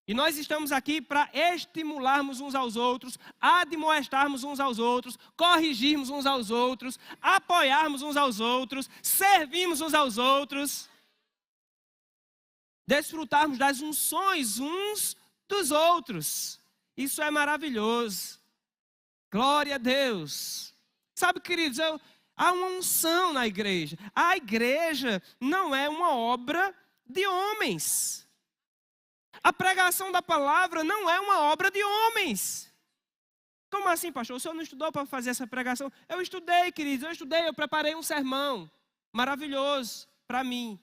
E nós estamos aqui para estimularmos uns aos outros, admoestarmos uns aos outros, corrigirmos uns aos outros, apoiarmos uns aos outros, servirmos uns aos outros, desfrutarmos das unções uns dos outros. Isso é maravilhoso. Glória a Deus. Sabe, queridos, há uma unção na igreja. A igreja não é uma obra de homens. A pregação da palavra não é uma obra de homens. Como assim, pastor? O senhor não estudou para fazer essa pregação? Eu estudei, queridos, eu preparei um sermão maravilhoso para mim.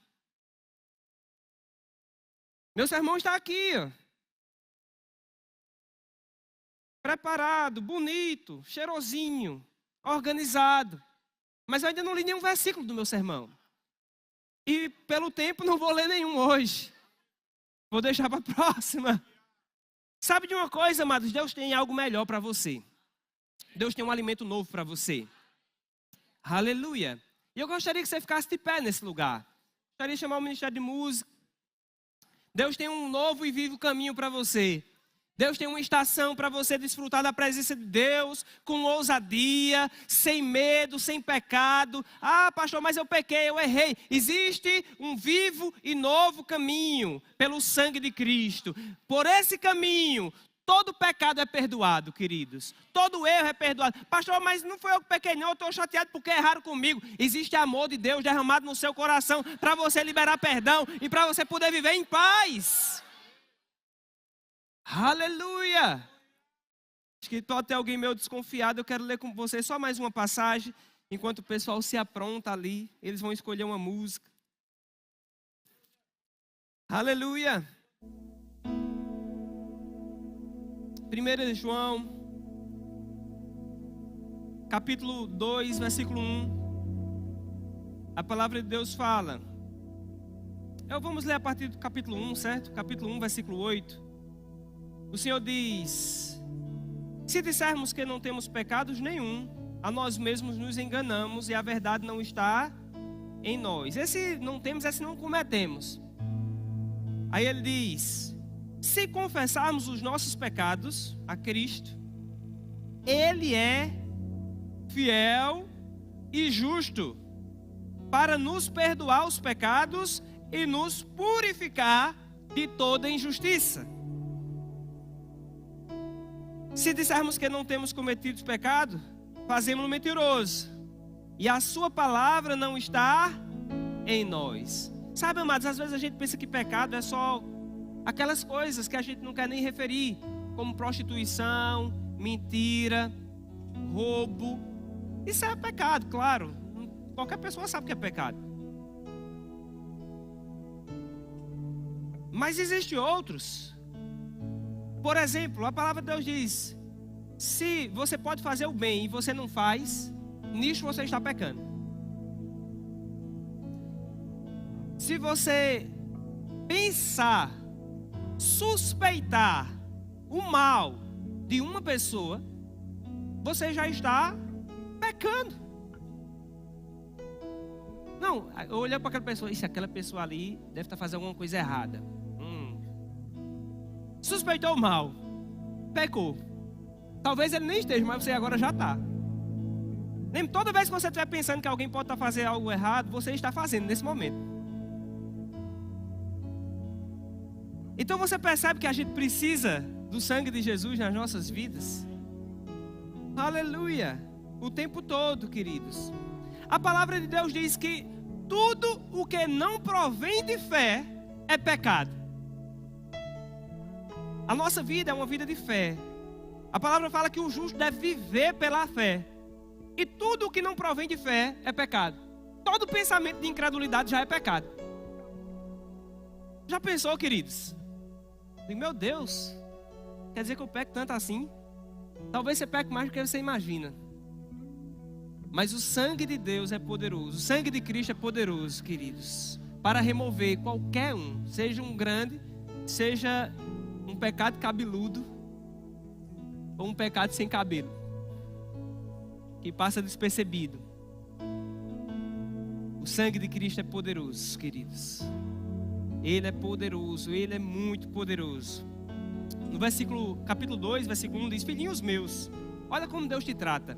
Meu sermão está aqui, ó. Preparado, bonito, cheirosinho, organizado. Mas eu ainda não li nenhum versículo do meu sermão. E pelo tempo não vou ler nenhum hoje. Vou deixar para a próxima. Sabe de uma coisa, amados? Deus tem algo melhor para você. Deus tem um alimento novo para você. Aleluia. E eu gostaria que você ficasse de pé nesse lugar. Gostaria de chamar o Ministério de Música. Deus tem um novo e vivo caminho para você. Deus tem uma estação para você desfrutar da presença de Deus com ousadia, sem medo, sem pecado. Ah, pastor, mas eu pequei, eu errei. Existe um vivo e novo caminho pelo sangue de Cristo. Por esse caminho, todo pecado é perdoado, queridos. Todo erro é perdoado. Pastor, mas não foi eu que pequei, não. Eu estou chateado porque erraram comigo. Existe amor de Deus derramado no seu coração para você liberar perdão e para você poder viver em paz. Aleluia! Acho que pode ter alguém meio desconfiado. Eu quero ler com você só mais uma passagem. Enquanto o pessoal se apronta ali, eles vão escolher uma música. Aleluia! 1 João, capítulo 2, versículo 1. A palavra de Deus fala. Vamos ler a partir do capítulo 1, certo? Capítulo 1, versículo 8. O Senhor diz: se dissermos que não temos pecados nenhum, a nós mesmos nos enganamos e a verdade não está em nós. Esse não temos, esse não cometemos. Aí ele diz: se confessarmos os nossos pecados a Cristo, Ele é fiel e justo para nos perdoar os pecados e nos purificar de toda injustiça. Se dissermos que não temos cometido pecado, fazemos-no mentiroso, e a sua palavra não está em nós. Sabe, amados, às vezes a gente pensa que pecado é só aquelas coisas que a gente não quer nem referir, como prostituição, mentira, roubo. Isso é pecado, claro. Qualquer pessoa sabe que é pecado. Mas existem outros. Por exemplo, a palavra de Deus diz: se você pode fazer o bem e você não faz, nisso você está pecando. Se você pensar, suspeitar o mal de uma pessoa, você já está pecando. Não, eu olhei para aquela pessoa, e se aquela pessoa ali deve estar fazendo alguma coisa errada. Suspeitou o mal, pecou. Talvez ele nem esteja, mas você agora já está. Toda vez que você estiver pensando que alguém pode estar fazendo algo errado, você está fazendo nesse momento. Então você percebe que a gente precisa do sangue de Jesus nas nossas vidas. Aleluia! O tempo todo, queridos. A palavra de Deus diz que tudo o que não provém de fé é pecado. A nossa vida é uma vida de fé. A palavra fala que o justo deve viver pela fé. E tudo o que não provém de fé é pecado. Todo pensamento de incredulidade já é pecado. Já pensou, queridos? Meu Deus, quer dizer que eu peco tanto assim? Talvez você peque mais do que você imagina. Mas o sangue de Deus é poderoso. O sangue de Cristo é poderoso, queridos, para remover qualquer um. Seja um grande, seja um pecado cabeludo ou um pecado sem cabelo, que passa despercebido. O sangue de Cristo é poderoso, queridos. Ele é poderoso, Ele é muito poderoso. No capítulo 2, versículo 1 diz: filhinhos meus, olha como Deus te trata.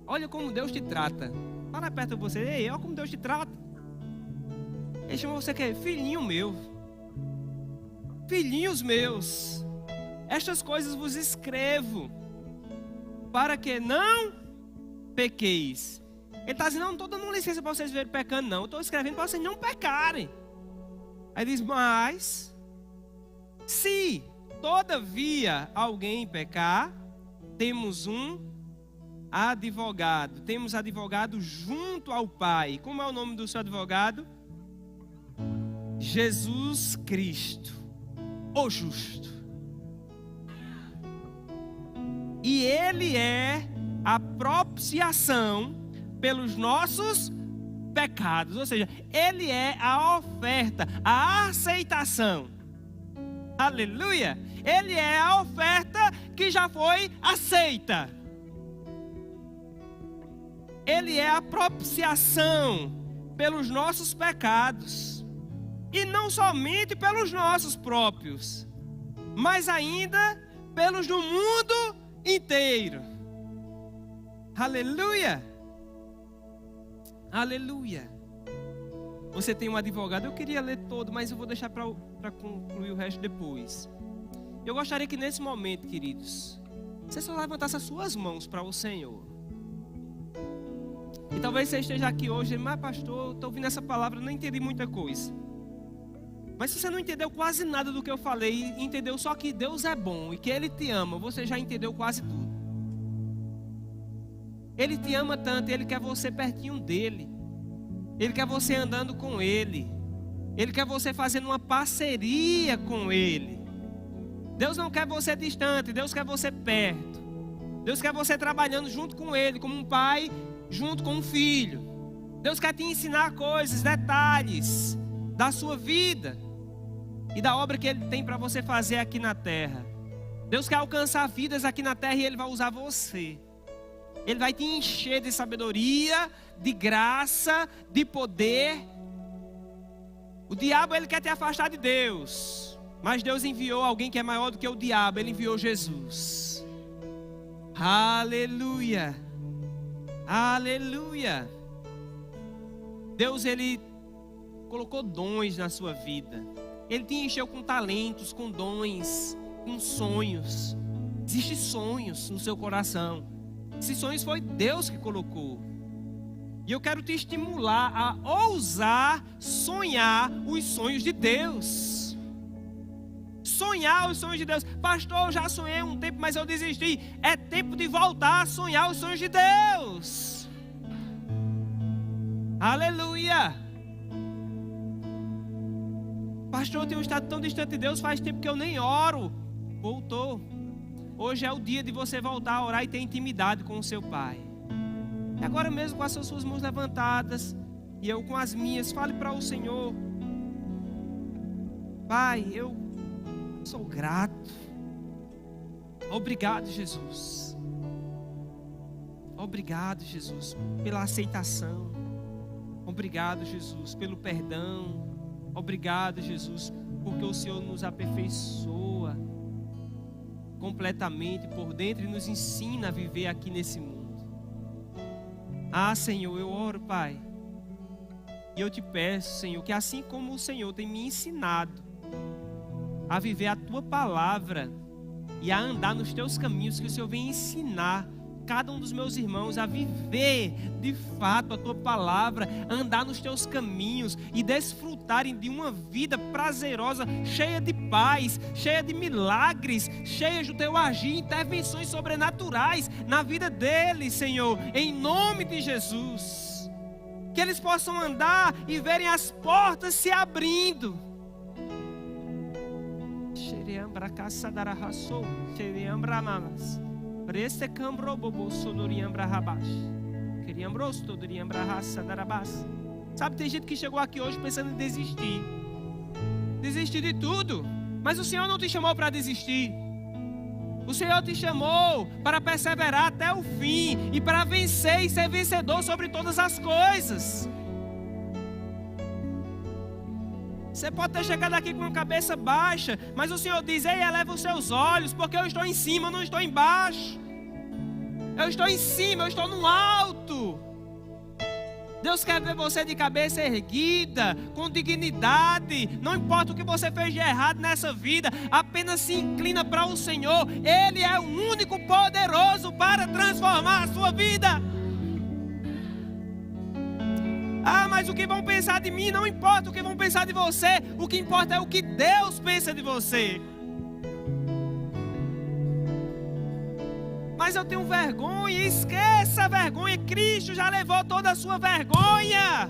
Olha como Deus te trata. Fala perto de você: ei, olha como Deus te trata. Ele chama você que é filhinho meu. Filhinhos meus, estas coisas vos escrevo, para que não pequeis. Ele está dizendo: não estou dando licença para vocês verem pecando, não. Eu estou escrevendo para vocês não pecarem. Aí diz: mas Se, todavia, alguém pecar, temos um advogado. Temos advogado junto ao Pai. Como é o nome do seu advogado? Jesus Cristo, o justo. E Ele é a propiciação pelos nossos pecados. Ou seja, Ele é a oferta, a aceitação. Aleluia! Ele é a oferta que já foi aceita. Ele é a propiciação pelos nossos pecados. E não somente pelos nossos próprios, mas ainda pelos do mundo inteiro. Aleluia! Aleluia! Você tem um advogado. Eu queria ler todo, mas eu vou deixar para concluir o resto depois. Eu gostaria que nesse momento, queridos, você só levantasse as suas mãos para o Senhor. E talvez você esteja aqui hoje, mas pastor, estou ouvindo essa palavra, não entendi muita coisa. Mas se você não entendeu quase nada do que eu falei, entendeu só que Deus é bom e que Ele te ama, você já entendeu quase tudo. Ele te ama tanto, Ele quer você pertinho dEle. Ele quer você andando com Ele. Ele quer você fazendo uma parceria com Ele. Deus não quer você distante, Deus quer você perto. Deus quer você trabalhando junto com Ele, como um pai junto com um filho. Deus quer te ensinar coisas, detalhes da sua vida e da obra que Ele tem para você fazer aqui na terra. Deus quer alcançar vidas aqui na terra e Ele vai usar você. Ele vai te encher de sabedoria, de graça, de poder. O diabo, ele quer te afastar de Deus. Mas Deus enviou alguém que é maior do que o diabo. Ele enviou Jesus. Aleluia. Aleluia. Deus, Ele colocou dons na sua vida. Ele te encheu com talentos, com dons, com sonhos. Existem sonhos no seu coração. Esses sonhos foi Deus que colocou. E eu quero te estimular a ousar sonhar os sonhos de Deus. Sonhar os sonhos de Deus. Pastor, eu já sonhei um tempo, mas eu desisti. É tempo de voltar a sonhar os sonhos de Deus. Aleluia. Pastor, eu tenho estado tão distante de Deus, faz tempo que eu nem oro. Voltou. Hoje é o dia de você voltar a orar e ter intimidade com o seu Pai. E agora mesmo com as suas mãos levantadas e eu com as minhas, fale para o Senhor: Pai, eu sou grato. Obrigado, Jesus. Obrigado, Jesus, pela aceitação. Obrigado, Jesus, pelo perdão. Obrigado, Jesus, porque o Senhor nos aperfeiçoa completamente por dentro e nos ensina a viver aqui nesse mundo. Ah, Senhor, eu oro, Pai, e eu te peço, Senhor, que assim como o Senhor tem me ensinado a viver a Tua palavra e a andar nos Teus caminhos, que o Senhor venha ensinar cada um dos meus irmãos a viver de fato a Tua palavra, andar nos Teus caminhos e desfrutarem de uma vida prazerosa, cheia de paz, cheia de milagres, cheia do Teu agir, intervenções sobrenaturais na vida deles, Senhor, em nome de Jesus. Que eles possam andar e verem as portas se abrindo. Preste cambro bobo sodoriambra rabash. Queriambros todoriambra raça darabas. Sabe, tem gente que chegou aqui hoje pensando em desistir. Desistir de tudo. Mas o Senhor não te chamou para desistir. O Senhor te chamou para perseverar até o fim e para vencer e ser vencedor sobre todas as coisas. Você pode ter chegado aqui com a cabeça baixa, mas o Senhor diz: ei, eleva os seus olhos, porque eu estou em cima, eu não estou embaixo. Eu estou em cima, eu estou no alto. Deus quer ver você de cabeça erguida, com dignidade. Não importa o que você fez de errado nessa vida, apenas se inclina para o Senhor. Ele é o único poderoso para transformar a sua vida. Ah, mas o que vão pensar de mim? Não importa o que vão pensar de você. O que importa é o que Deus pensa de você. mas eu tenho vergonha. Esqueça a vergonha, Cristo já levou toda a sua vergonha.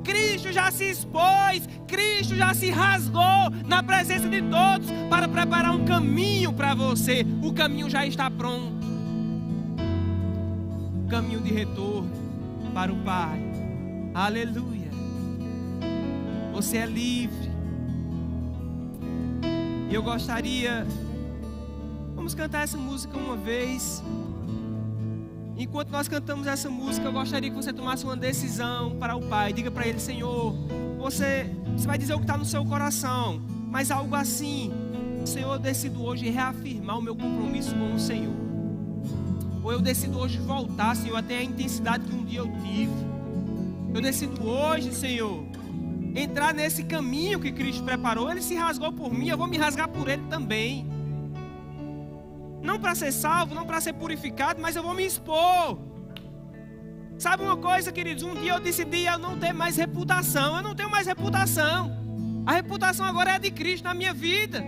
Cristo já se expôs, Cristo já se rasgou na presença de todos para preparar um caminho para você. O caminho já está pronto. O caminho de retorno para o Pai. Aleluia. Você é livre. E eu gostaria, vamos cantar essa música uma vez. Enquanto nós cantamos essa música, eu gostaria que você tomasse uma decisão para o Pai. Diga para Ele: Senhor, você vai dizer o que está no seu coração, mas algo assim: Senhor, eu decido hoje reafirmar o meu compromisso com o Senhor. Ou eu decido hoje voltar, Senhor, até a intensidade que um dia eu tive. Eu decido hoje, Senhor, entrar nesse caminho que Cristo preparou. Ele se rasgou por mim, eu vou me rasgar por Ele também. Não para ser salvo, não para ser purificado, mas eu vou me expor. Sabe uma coisa, queridos? Um dia eu decidi eu não ter mais reputação. Eu não tenho mais reputação. A reputação agora é de Cristo na minha vida.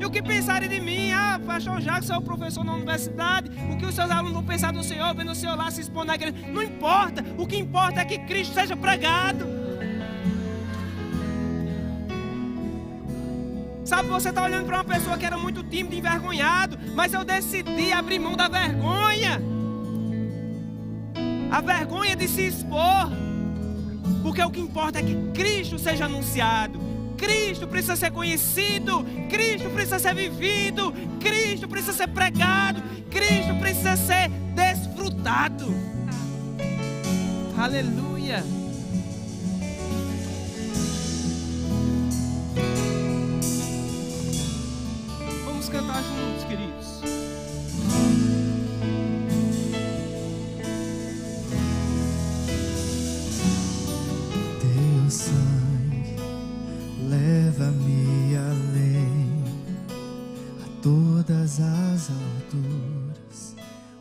E o que pensarem de mim? Ah, pastor Jacques, sou professor na universidade. O que os seus alunos vão pensar do Senhor, vendo o Senhor lá se expor na igreja? Não importa. O que importa é que Cristo seja pregado. Sabe, você está olhando para uma pessoa que era muito tímida e envergonhado, mas eu decidi abrir mão da vergonha. A vergonha de se expor. Porque o que importa é que Cristo seja anunciado. Cristo precisa ser conhecido. Cristo precisa ser vivido. Cristo precisa ser pregado. Cristo precisa ser desfrutado. Aleluia. Vamos cantar juntos, queridos. Teu sangue leva-me além, a todas as alturas,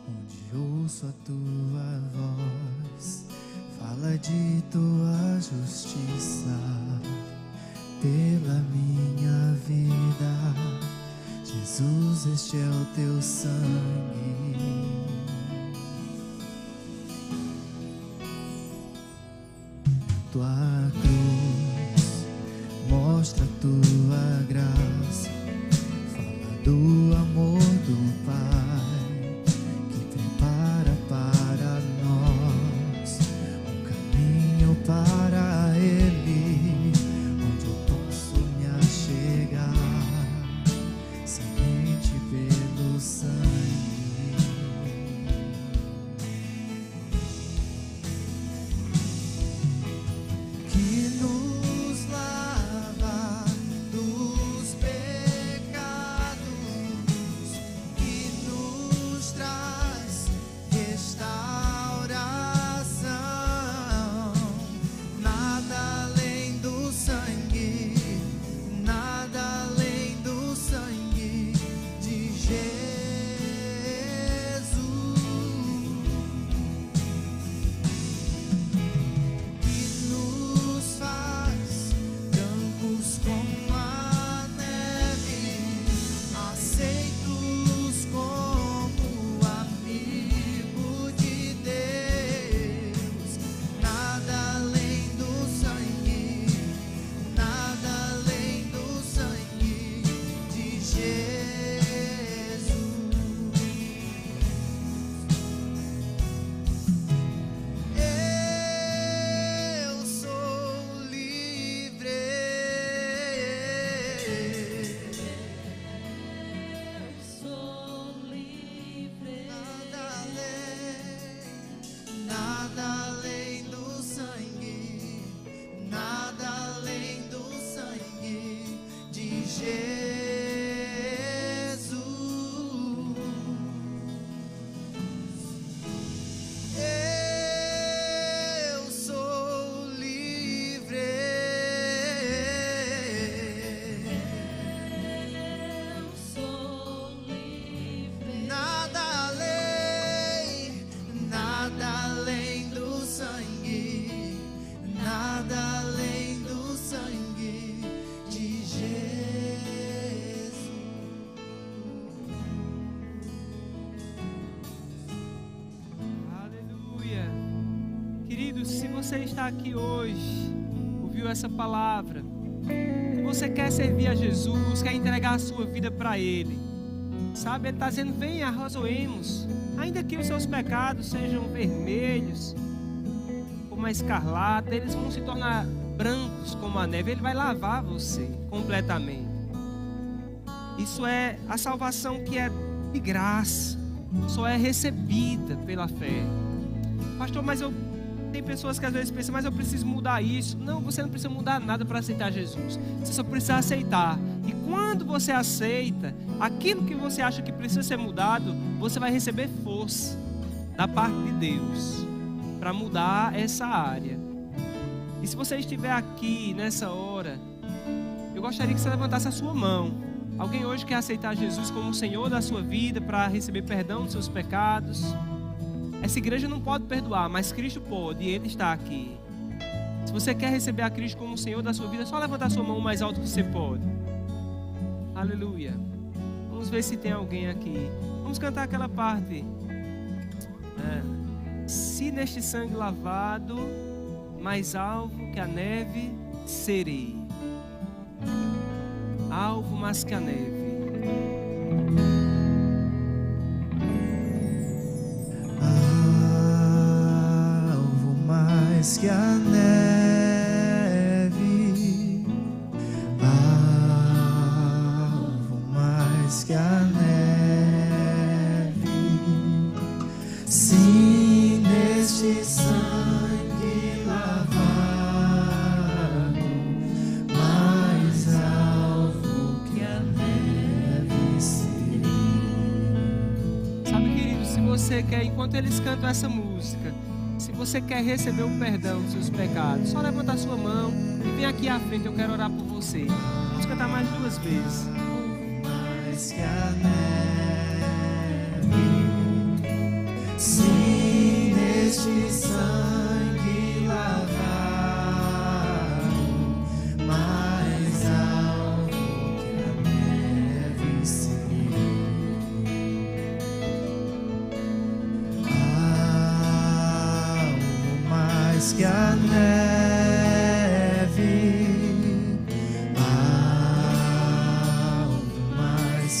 onde ouço a tua voz, fala de tua justiça pela minha vida. Jesus, este é o teu sangue. Tua cruz mostra a tua graça, fala do amor do Pai, que prepara para nós um caminho para Ele, onde eu posso me achegar somente pelo sangue. Que querido, se você está aqui hoje, ouviu essa palavra, e você quer servir a Jesus, quer entregar a sua vida para Ele, sabe, Ele está dizendo, venha, arrazoemos, ainda que os seus pecados sejam vermelhos, como a escarlata, eles vão se tornar brancos como a neve, Ele vai lavar você completamente. Isso é a salvação que é de graça, só é recebida pela fé. Pastor, mas tem pessoas que às vezes pensam, mas eu preciso mudar isso. Não, você não precisa mudar nada para aceitar Jesus. Você só precisa aceitar. E quando você aceita aquilo que você acha que precisa ser mudado, você vai receber força da parte de Deus para mudar essa área. E se você estiver aqui nessa hora, eu gostaria que você levantasse a sua mão. Alguém hoje quer aceitar Jesus como o Senhor da sua vida para receber perdão dos seus pecados? Essa igreja não pode perdoar, mas Cristo pode e Ele está aqui. Se você quer receber a Cristo como o Senhor da sua vida, é só levantar a sua mão o mais alto que você pode. Aleluia. Vamos ver se tem alguém aqui. Vamos cantar aquela parte. Se neste sangue lavado, mais alvo que a neve serei. Alvo mais que a neve. Alvo mais que a neve. Alvo mais que a neve. Sim, neste sangue lavado, mais alvo que a neve serei. Sabe, querido, se você quer, enquanto eles cantam essa música, se você quer receber o perdão dos seus pecados, só levanta a sua mão e vem aqui à frente, eu quero orar por você. Vamos cantar mais 2 vezes. Mais que a neve, sim, neste sangue lavado, mais alvo que a neve serei. Alvo mais que a neve,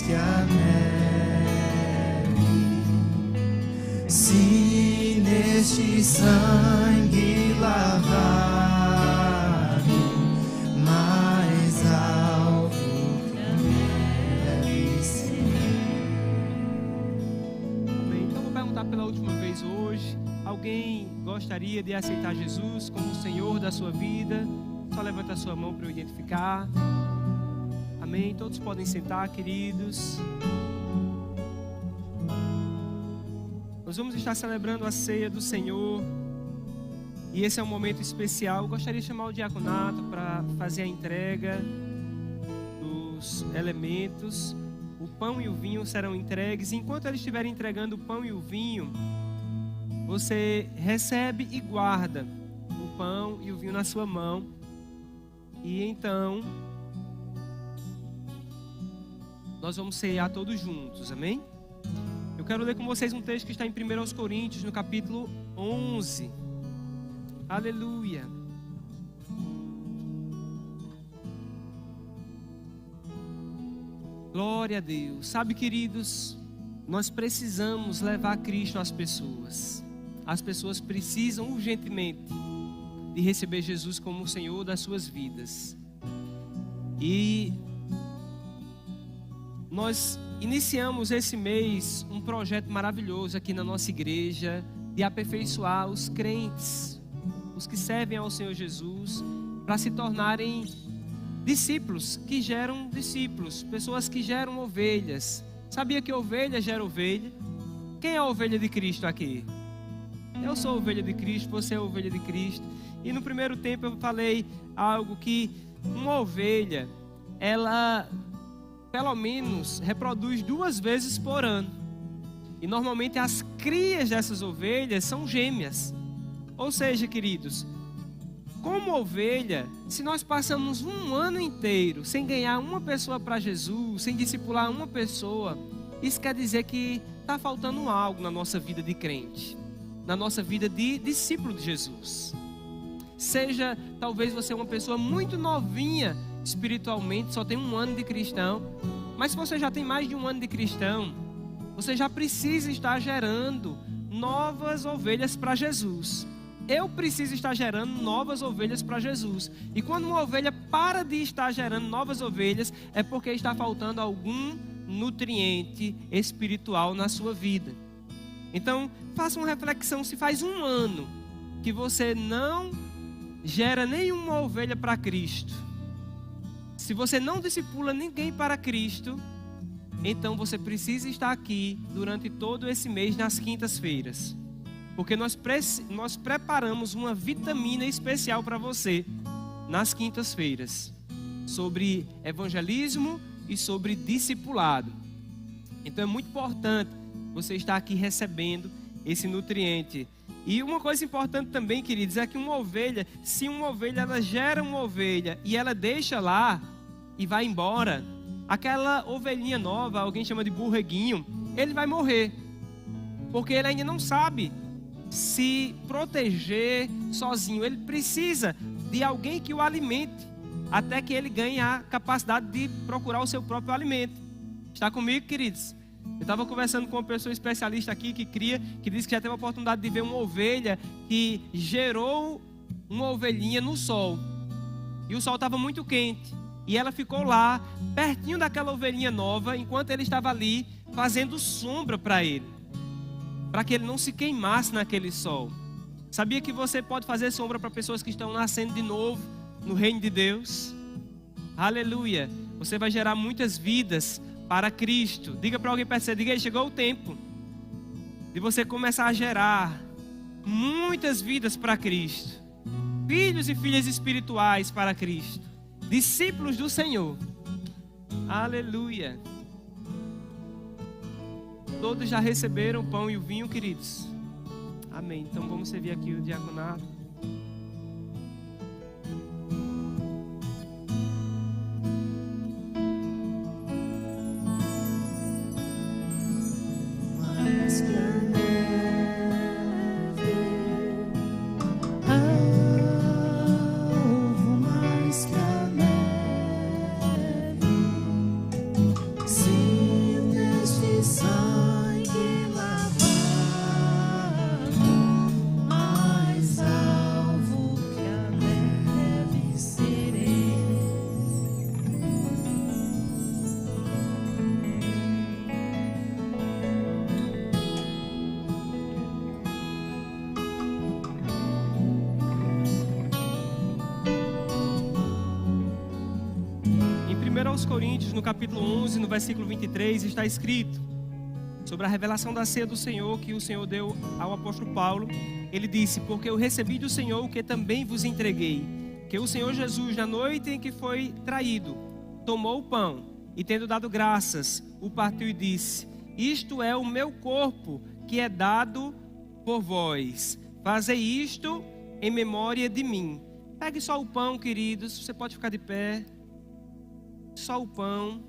que a neve, sim, neste sangue lavado, mais alvo que a neve serei. Amém. Então vou perguntar pela última vez hoje. Alguém gostaria de aceitar Jesus como o Senhor da sua vida? Só levanta a sua mão para eu identificar. Amém. Todos podem sentar, queridos. Nós vamos estar celebrando a ceia do Senhor. E esse é um momento especial. Eu gostaria de chamar o diaconato para fazer a entrega dos elementos. O pão e o vinho serão entregues. Enquanto eles estiverem entregando o pão e o vinho, você recebe e guarda o pão e o vinho na sua mão. E então nós vamos ceiar todos juntos, amém? Eu quero ler com vocês um texto que está em 1 Coríntios, no capítulo 11. Aleluia. Glória a Deus. Sabe, queridos, nós precisamos levar Cristo às pessoas. As pessoas precisam urgentemente de receber Jesus como o Senhor das suas vidas. E nós iniciamos esse mês um projeto maravilhoso aqui na nossa igreja de aperfeiçoar os crentes, os que servem ao Senhor Jesus, para se tornarem discípulos que geram discípulos, pessoas que geram ovelhas. Sabia que ovelha gera ovelha? Quem é a ovelha de Cristo aqui? Eu sou a ovelha de Cristo, você é a ovelha de Cristo. E no primeiro tempo eu falei algo que uma ovelha, ela pelo menos reproduz 2 vezes por ano. E normalmente as crias dessas ovelhas são gêmeas. Ou seja, queridos, como ovelha, se nós passamos um ano inteiro sem ganhar uma pessoa para Jesus, sem discipular uma pessoa, isso quer dizer que está faltando algo na nossa vida de crente. na nossa vida de discípulo de Jesus. Seja, talvez você é uma pessoa muito novinha espiritualmente, só tem 1 ano de cristão, mas se você já tem mais de 1 ano de cristão, você já precisa estar gerando novas ovelhas para Jesus. Eu preciso estar gerando novas ovelhas para Jesus. E quando uma ovelha para de estar gerando novas ovelhas, é porque está faltando algum nutriente espiritual na sua vida. Então, faça uma reflexão. Se faz 1 ano que você não gera nenhuma ovelha para Cristo, se você não discipula ninguém para Cristo, então você precisa estar aqui durante todo esse mês nas quintas-feiras. Porque nós preparamos uma vitamina especial para você nas quintas-feiras, sobre evangelismo e sobre discipulado. Então é muito importante você estar aqui recebendo esse nutriente. E uma coisa importante também, queridos, é que uma ovelha, se uma ovelha ela gera uma ovelha e ela deixa lá e vai embora, aquela ovelhinha nova, alguém chama de borreguinho, ele vai morrer, porque ele ainda não sabe se proteger sozinho. Ele precisa de alguém que o alimente, até que ele ganhe a capacidade de procurar o seu próprio alimento. Está comigo, queridos? Eu estava conversando com uma pessoa especialista aqui que disse que já teve a oportunidade de ver uma ovelha que gerou uma ovelhinha no sol. E o sol estava muito quente. E ela ficou lá, pertinho daquela ovelhinha nova, enquanto ele estava ali, fazendo sombra para ele, para que ele não se queimasse naquele sol. Sabia que você pode fazer sombra para pessoas que estão nascendo de novo no reino de Deus? Aleluia! Você vai gerar muitas vidas para Cristo. Diga para alguém perto de você, diga aí, chegou o tempo de você começar a gerar muitas vidas para Cristo. Filhos e filhas espirituais para Cristo. Discípulos do Senhor. Aleluia! Todos já receberam o pão e o vinho, queridos? Amém. Então vamos servir aqui o diaconato. Mais que a neve, alvo mais que a neve, se neste sangue lavado, mais alvo que a neve serei. Em 1 Coríntios, no capítulo 11, no versículo 23, está escrito sobre a revelação da ceia do Senhor que o Senhor deu ao apóstolo Paulo. Ele disse: porque eu recebi do Senhor o que também vos entreguei, que o Senhor Jesus, na noite em que foi traído, tomou o pão e, tendo dado graças, o partiu e disse: isto é o meu corpo, que é dado por vós. Fazei isto em memória de mim. Pegue só o pão, queridos. Você pode ficar de pé. Só o pão.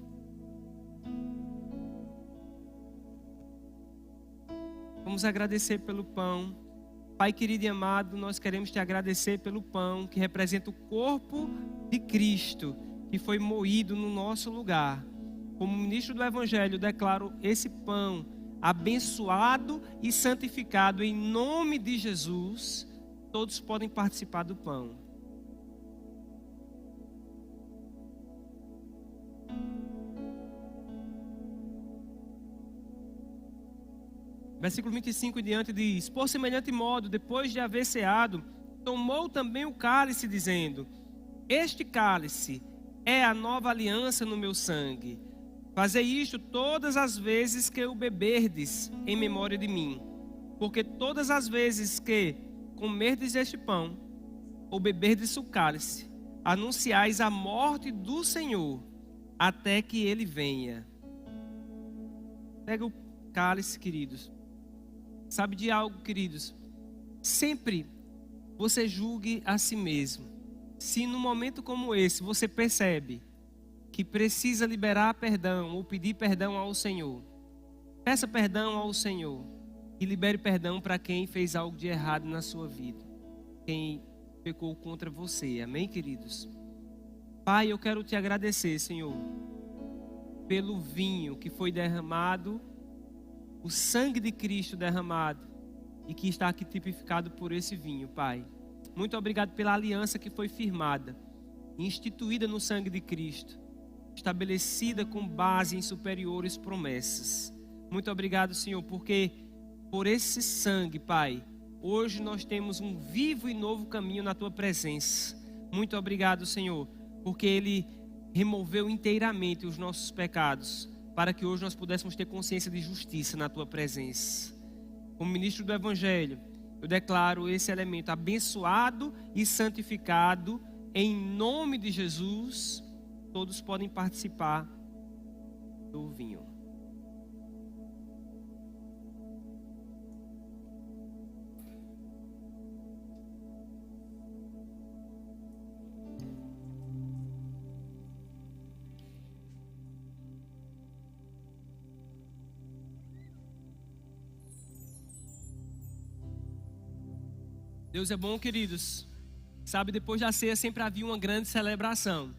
Vamos agradecer pelo pão. Pai querido e amado, nós queremos te agradecer pelo pão que representa o corpo de Cristo, que foi moído no nosso lugar. Como ministro do Evangelho, declaro esse pão abençoado e santificado em nome de Jesus. Todos podem participar do pão. Versículo 25 em diante diz: por semelhante modo, depois de haver ceado, tomou também o cálice, dizendo: este cálice é a nova aliança no meu sangue. Fazei isto todas as vezes que o beberdes em memória de mim. Porque todas as vezes que comerdes este pão, ou beberdes o cálice, anunciais a morte do Senhor, até que ele venha. Pega o cálice, queridos. Sabe de algo, queridos? Sempre você julgue a si mesmo. Se num momento como esse você percebe que precisa liberar perdão ou pedir perdão ao Senhor, peça perdão ao Senhor. E libere perdão para quem fez algo de errado na sua vida. Quem pecou contra você. Amém, queridos? Pai, eu quero te agradecer, Senhor, pelo vinho que foi derramado, o sangue de Cristo derramado e que está aqui tipificado por esse vinho, Pai. Muito obrigado pela aliança que foi firmada, instituída no sangue de Cristo, estabelecida com base em superiores promessas. Muito obrigado, Senhor, porque por esse sangue, Pai, hoje nós temos um vivo e novo caminho na Tua presença. Muito obrigado, Senhor, porque Ele removeu inteiramente os nossos pecados, para que hoje nós pudéssemos ter consciência de justiça na Tua presença. Como ministro do Evangelho, eu declaro esse elemento abençoado e santificado em nome de Jesus. Todos podem participar do vinho. Deus é bom, queridos. Sabe, depois da ceia sempre havia uma grande celebração.